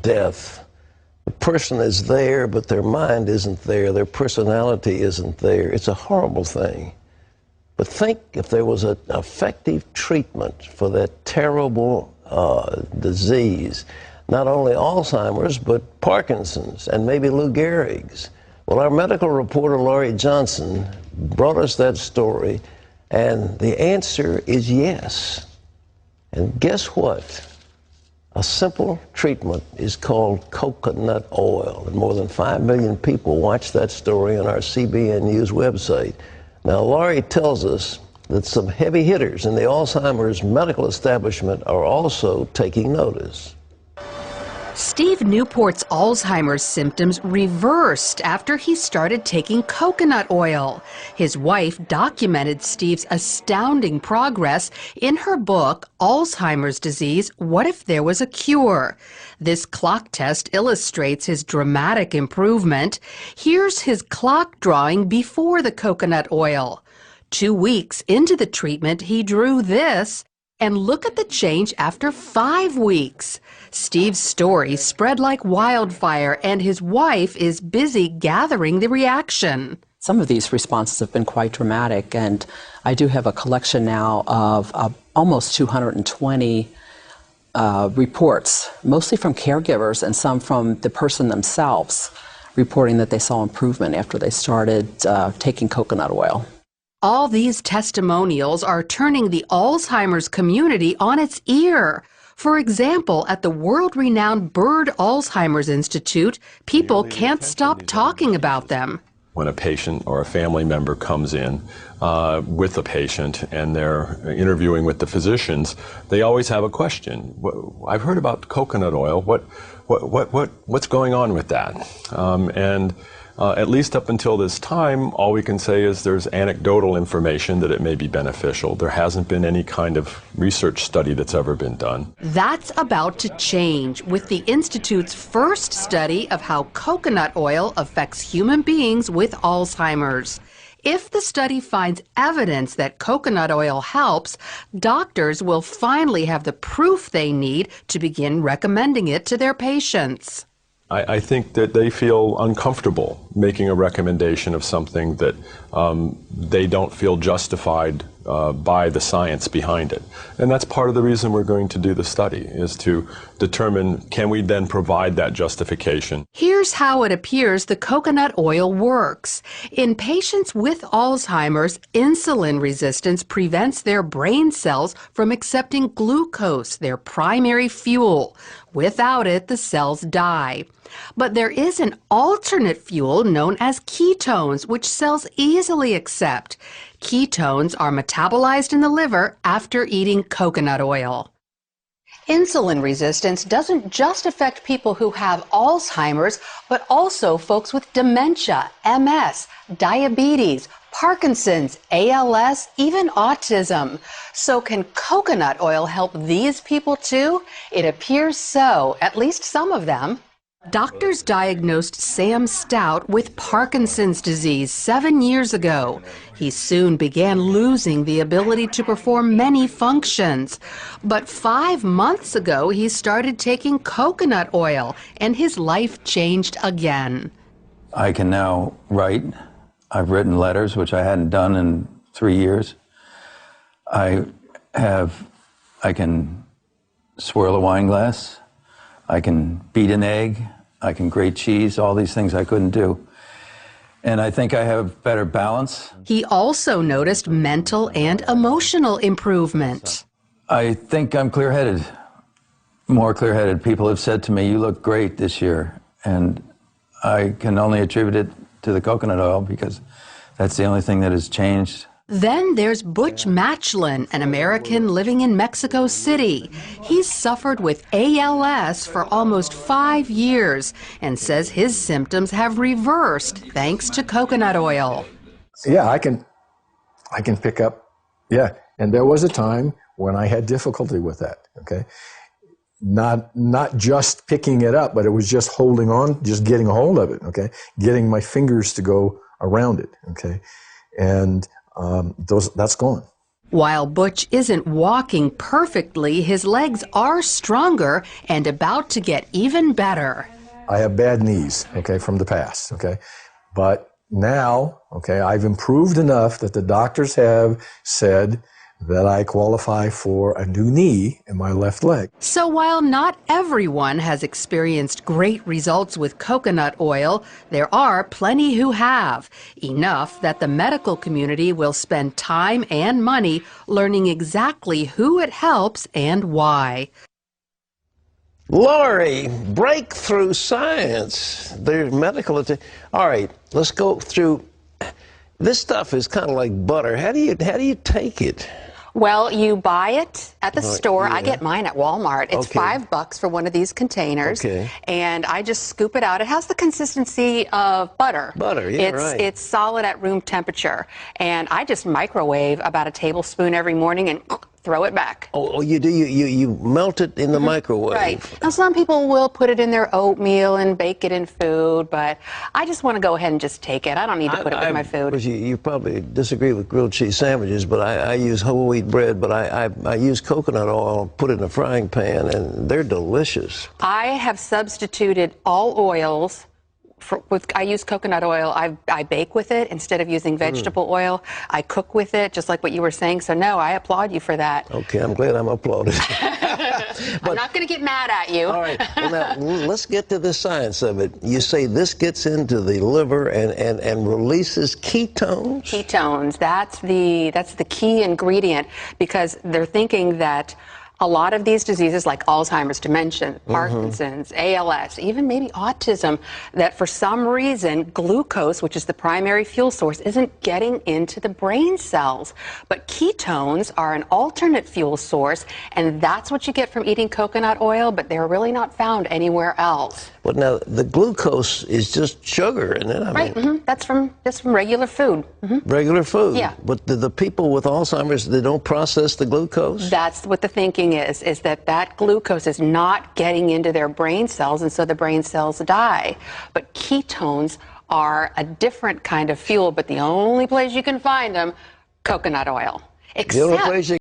death, the person is there, but their mind isn't there, their personality isn't there. It's a horrible thing. But think if there was an effective treatment for that terrible disease, not only Alzheimer's, but Parkinson's and maybe Lou Gehrig's. Well, our medical reporter, Laurie Johnson, brought us that story, and the answer is yes. And guess what? A simple treatment is called coconut oil, and more than 5 million people watched that story on our CBN News website. Now, Laurie tells us that some heavy hitters in the Alzheimer's medical establishment are also taking notice. Steve Newport's Alzheimer's symptoms reversed after he started taking coconut oil. His wife documented Steve's astounding progress in her book, Alzheimer's Disease, What If There Was a Cure? This clock test illustrates his dramatic improvement. Here's his clock drawing before the coconut oil. 2 weeks into the treatment, he drew this. And look at the change after 5 weeks. Steve's story spread like wildfire, and his wife is busy gathering the reaction. Some of these responses have been quite dramatic, and I do have a collection now of almost 220 reports, mostly from caregivers and some from the person themselves, reporting that they saw improvement after they started taking coconut oil. All these testimonials are turning the Alzheimer's community on its ear. For example, at the world-renowned Bird Alzheimer's Institute, people can't stop talking about them. When a patient or a family member comes in with a patient and they're interviewing with the physicians, they always have a question. I've heard about coconut oil. What's going on with that? At least up until this time, all we can say is there's anecdotal information that it may be beneficial. There hasn't been any kind of research study that's ever been done. That's about to change with the Institute's first study of how coconut oil affects human beings with Alzheimer's. If the study finds evidence that coconut oil helps, doctors will finally have the proof they need to begin recommending it to their patients. I think that they feel uncomfortable making a recommendation of something that they don't feel justified by the science behind it. And that's part of the reason we're going to do the study, is to determine, can we then provide that justification? Here's how it appears the coconut oil works. In patients with Alzheimer's, insulin resistance prevents their brain cells from accepting glucose, their primary fuel. Without it, the cells die. But there is an alternate fuel known as ketones, which cells easily accept. Ketones are metabolized in the liver after eating coconut oil. Insulin resistance doesn't just affect people who have Alzheimer's, but also folks with dementia, MS, diabetes, Parkinson's, ALS, even autism. So can coconut oil help these people too? It appears so, at least some of them. Doctors diagnosed Sam Stout with Parkinson's disease 7 years ago. He soon began losing the ability to perform many functions. But 5 months ago, he started taking coconut oil, and his life changed again. I can now write. I've written letters, which I hadn't done in 3 years. I can swirl a wine glass. I can beat an egg. I can grate cheese, all these things I couldn't do. And I think I have better balance. He also noticed mental and emotional improvement. I think I'm clear-headed, more clear-headed. People have said to me, you look great this year. And I can only attribute it to the coconut oil because that's the only thing that has changed. Then there's Butch Matchlin, an American living in Mexico City. He's suffered with ALS for almost 5 years and says his symptoms have reversed thanks to coconut oil. Yeah, I can pick up, yeah. And there was a time when I had difficulty with that, okay? Not just picking it up, but it was just holding on, just getting a hold of it, okay? Getting my fingers to go around it, okay? And that's gone. While Butch isn't walking perfectly, his legs are stronger and about to get even better. I have bad knees, okay, from the past, okay? But now, okay, I've improved enough that the doctors have said that I qualify for a new knee in my left leg. So while not everyone has experienced great results with coconut oil, there are plenty who have. Enough that the medical community will spend time and money learning exactly who it helps and why. Lori, breakthrough science. There's medical. All right, let's go through. This stuff is kind of like butter. How do you take it? Well, you buy it at the store. Yeah. I get mine at Walmart. It's Okay. $5 for one of these containers. Okay. And I just scoop it out. It has the consistency of butter. Butter, yeah, right. It's solid at room temperature. And I just microwave about a tablespoon every morning and throw it back. Oh, you do? You melt it in the microwave. Right. Now, some people will put it in their oatmeal and bake it in food, but I just want to go ahead and just take it. I don't need to put it with my food. You probably disagree with grilled cheese sandwiches, but I use whole wheat bread, but I use coconut oil, put it in a frying pan, and they're delicious. I have substituted all oils. I use coconut oil. I bake with it instead of using vegetable oil. I cook with it, just like what you were saying. So, no, I applaud you for that. Okay, I'm glad I'm applauded. I'm not going to get mad at you. All right, well, now, let's get to the science of it. You say this gets into the liver and releases ketones? Ketones, that's the key ingredient, because they're thinking that a lot of these diseases like Alzheimer's, dementia, Parkinson's, ALS, even maybe autism, that for some reason glucose, which is the primary fuel source, isn't getting into the brain cells. But ketones are an alternate fuel source, and that's what you get from eating coconut oil, but they're really not found anywhere else. But now the glucose is just sugar, isn't it? Right, that's from regular food. Regular food. Yeah. But the people with Alzheimer's, they don't process the glucose? That's what the thinking is that glucose is not getting into their brain cells, and so the brain cells die. But ketones are a different kind of fuel, but the only place you can find them, coconut oil. The only place you